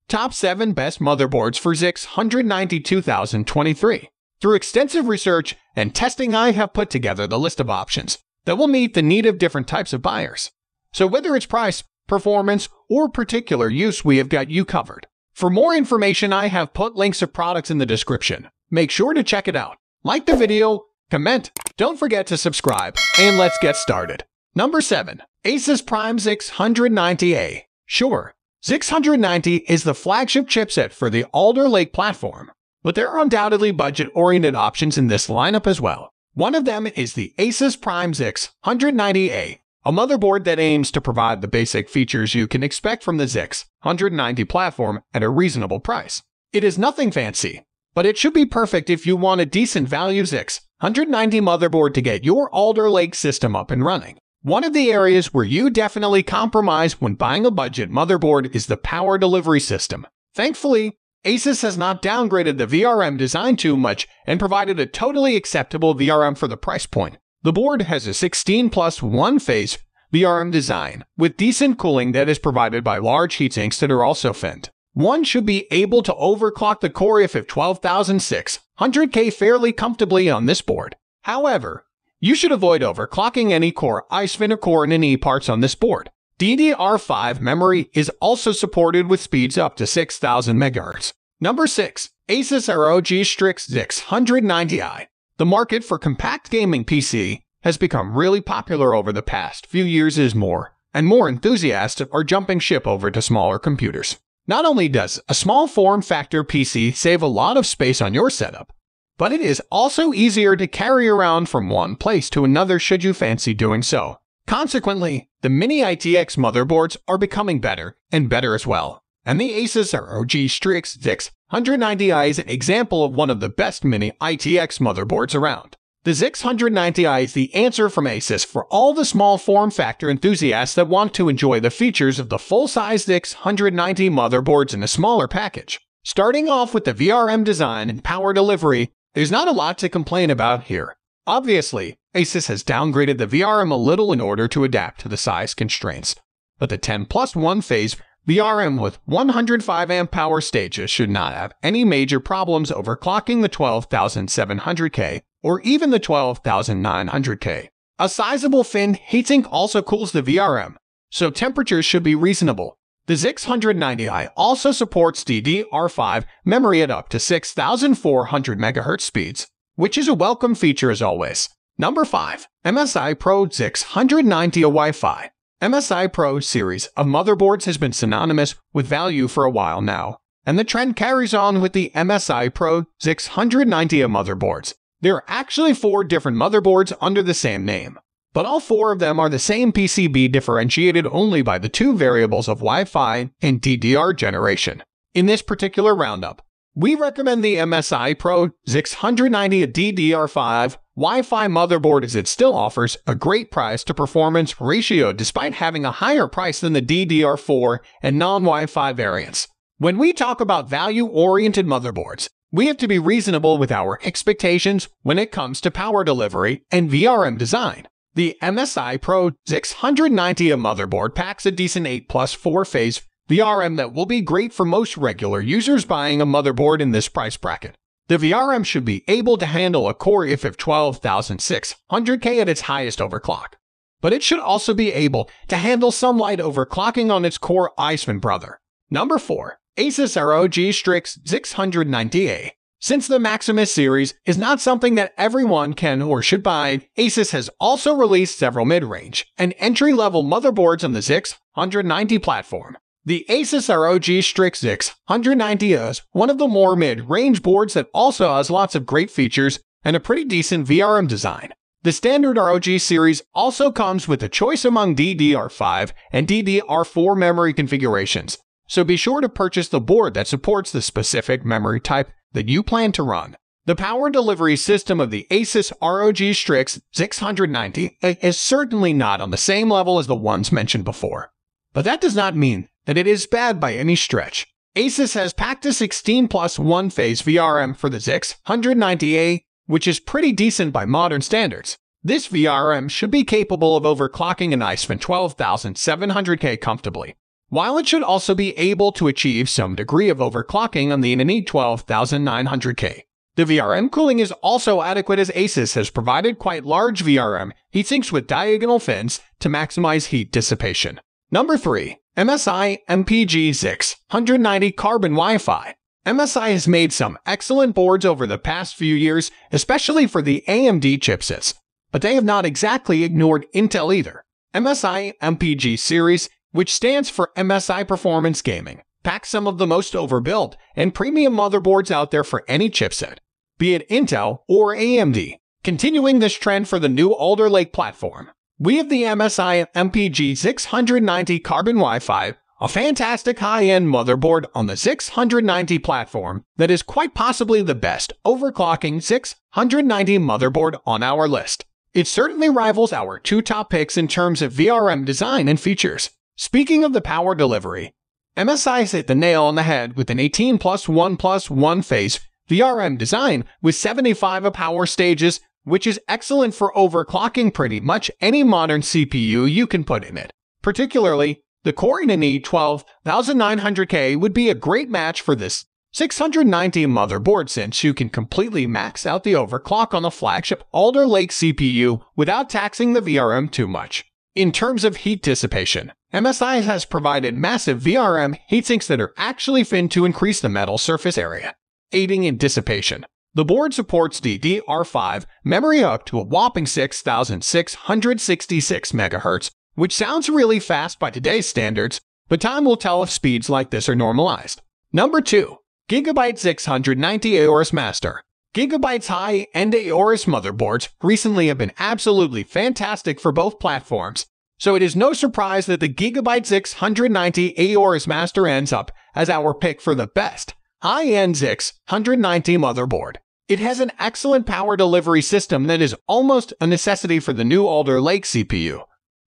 Top 7 Best Motherboards for Z690 2023. Through extensive research and testing, I have put together the list of options that will meet the need of different types of buyers. So whether it's price, performance, or particular use, we have got you covered. For more information, I have put links of products in the description. Make sure to check it out. Like the video, comment, don't forget to subscribe, and let's get started. Number 7. Asus Prime Z690A. Sure, Z690 is the flagship chipset for the Alder Lake platform, but there are undoubtedly budget-oriented options in this lineup as well. One of them is the Asus Prime Z690A, a motherboard that aims to provide the basic features you can expect from the Z690 platform at a reasonable price. It is nothing fancy, but it should be perfect if you want a decent value Z690 motherboard to get your Alder Lake system up and running. One of the areas where you definitely compromise when buying a budget motherboard is the power delivery system. Thankfully, Asus has not downgraded the VRM design too much and provided a totally acceptable VRM for the price point. The board has a 16+ one-phase VRM design with decent cooling that is provided by large heatsinks that are also finned. One should be able to overclock the Core i5-12600K fairly comfortably on this board. However, you should avoid overclocking any Core i5 or Core NE parts on this board. DDR5 memory is also supported with speeds up to 6000 MHz. Number 6. Asus ROG Strix Z690i. The market for compact gaming PC has become really popular over the past few years as more and more enthusiasts are jumping ship over to smaller computers. Not only does a small form factor PC save a lot of space on your setup, but it is also easier to carry around from one place to another should you fancy doing so. Consequently, the mini ITX motherboards are becoming better and better as well, and the Asus ROG Strix Z690i is an example of one of the best mini ITX motherboards around. The Z690i is the answer from Asus for all the small form factor enthusiasts that want to enjoy the features of the full-size Z690 motherboards in a smaller package. Starting off with the VRM design and power delivery, there's not a lot to complain about here. Obviously, Asus has downgraded the VRM a little in order to adapt to the size constraints, but the 10+ one-phase VRM with 105 amp power stages should not have any major problems overclocking the 12700K or even the 12900K. A sizable finned heatsink also cools the VRM, so temperatures should be reasonable. The Z690i also supports DDR5 memory at up to 6400 MHz speeds, which is a welcome feature as always. Number 5. MSI Pro Z690 Wi-Fi. MSI Pro series of motherboards has been synonymous with value for a while now, and the trend carries on with the MSI Pro Z690 motherboards. There are actually 4 different motherboards under the same name, but all 4 of them are the same PCB differentiated only by the 2 variables of Wi-Fi and DDR generation. In this particular roundup, we recommend the MSI Pro Z690 DDR5 Wi-Fi motherboard as it still offers a great price to performance ratio despite having a higher price than the DDR4 and non-Wi-Fi variants. When we talk about value-oriented motherboards, we have to be reasonable with our expectations when it comes to power delivery and VRM design. The MSI Pro Z690 motherboard packs a decent 8+ 4-phase VRM that will be great for most regular users buying a motherboard in this price bracket. The VRM should be able to handle a Core i5-12600K at its highest overclock, but it should also be able to handle some light overclocking on its Core i5 brother. Number 4. Asus ROG Strix Z690A. Since the Maximus series is not something that everyone can or should buy, Asus has also released several mid-range and entry-level motherboards on the Z690 platform. The Asus ROG Strix Z690 is one of the more mid-range boards that also has lots of great features and a pretty decent VRM design. The standard ROG series also comes with a choice among DDR5 and DDR4 memory configurations, so be sure to purchase the board that supports the specific memory type that you plan to run. The power delivery system of the Asus ROG Strix Z690 is certainly not on the same level as the ones mentioned before, but that does not mean that it is bad by any stretch. Asus has packed a 16+ one-phase VRM for the Z690A, which is pretty decent by modern standards. This VRM should be capable of overclocking an i5 12700K comfortably. while it should also be able to achieve some degree of overclocking on the NE 12900K. The VRM cooling is also adequate, as Asus has provided quite large VRM heatsinks with diagonal fins to maximize heat dissipation. Number 3. MSI MPG Z690 Carbon Wi-Fi. MSI has made some excellent boards over the past few years, especially for the AMD chipsets, but they have not exactly ignored Intel either. MSI MPG series, which stands for MSI Performance Gaming, packs some of the most overbuilt and premium motherboards out there for any chipset, be it Intel or AMD. Continuing this trend for the new Alder Lake platform, we have the MSI MPG Z690 Carbon Wi-Fi, a fantastic high-end motherboard on the Z690 platform that is quite possibly the best overclocking Z690 motherboard on our list. It certainly rivals our two top picks in terms of VRM design and features. Speaking of the power delivery, MSI's hit the nail on the head with an 18+1+1 phase VRM design with 75 power stages, which is excellent for overclocking pretty much any modern CPU you can put in it. Particularly, the Core NE 12900K would be a great match for this 690 motherboard, since you can completely max out the overclock on the flagship Alder Lake CPU without taxing the VRM too much. In terms of heat dissipation, MSI has provided massive VRM heatsinks that are actually finned to increase the metal surface area, aiding in dissipation. The board supports DDR5 memory up to a whopping 6,666 MHz, which sounds really fast by today's standards, but time will tell if speeds like this are normalized. Number 2. Gigabyte 690 Aorus Master. Gigabyte's high-end Aorus motherboards recently have been absolutely fantastic for both platforms, so it is no surprise that the Gigabyte 690 Aorus Master ends up as our pick for the best high-end 690 motherboard. It has an excellent power delivery system that is almost a necessity for the new Alder Lake CPU,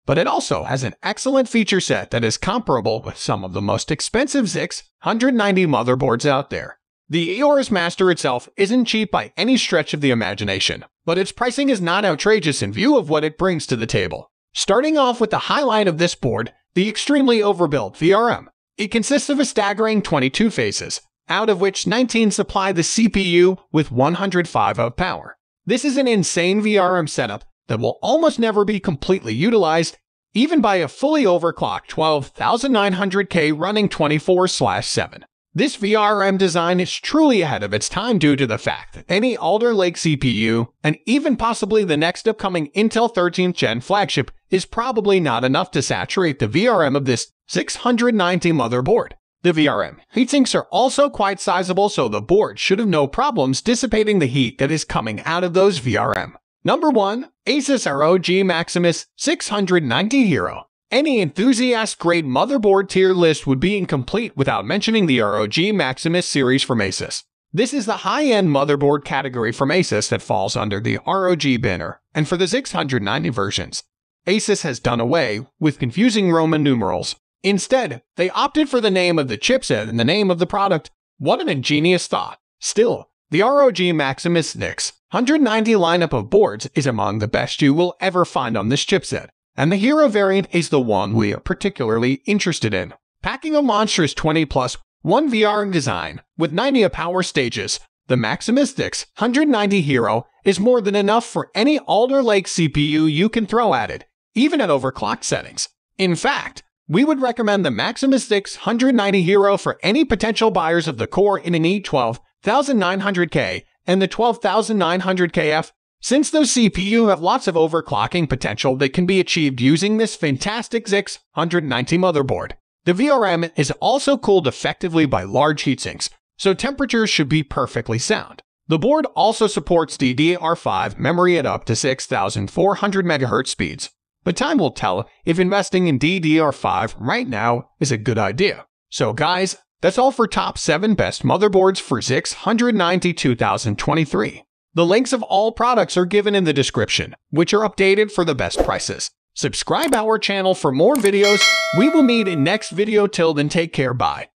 but it also has an excellent feature set that is comparable with some of the most expensive 690 motherboards out there. The Aorus Master itself isn't cheap by any stretch of the imagination, but its pricing is not outrageous in view of what it brings to the table. Starting off with the highlight of this board, the extremely overbuilt VRM. It consists of a staggering 22 phases, out of which 19 supply the CPU with 105 of power. This is an insane VRM setup that will almost never be completely utilized, even by a fully overclocked 12900K running 24/7. This VRM design is truly ahead of its time due to the fact that any Alder Lake CPU, and even possibly the next upcoming Intel 13th Gen flagship, is probably not enough to saturate the VRM of this 690 motherboard. The VRM heatsinks are also quite sizable, so the board should have no problems dissipating the heat that is coming out of those VRM. Number 1. Asus ROG Maximus 690 Hero. Any enthusiast-grade motherboard tier list would be incomplete without mentioning the ROG Maximus series from Asus. This is the high-end motherboard category from Asus that falls under the ROG banner, and for the 690 versions, Asus has done away with confusing Roman numerals. Instead, they opted for the name of the chipset and the name of the product. What an ingenious thought. Still, the ROG Maximus 690 lineup of boards is among the best you will ever find on this chipset, and the Hero variant is the one we are particularly interested in. Packing a monstrous 20+1 VRM design with 90 power stages, the Maximus 690 Hero is more than enough for any Alder Lake CPU you can throw at it, even at overclocked settings. In fact, we would recommend the Maximus 690 Hero for any potential buyers of the Core NE 12900K and the 12900KF, since those CPU have lots of overclocking potential that can be achieved using this fantastic 690 motherboard. The VRM is also cooled effectively by large heatsinks, so temperatures should be perfectly sound. The board also supports DDR5 memory at up to 6,400 MHz speeds, but time will tell if investing in DDR5 right now is a good idea. So guys, that's all for top 7 best motherboards for 690 2023. The links of all products are given in the description, which are updated for the best prices. Subscribe our channel for more videos. We will meet in next video. Till then, take care. Bye.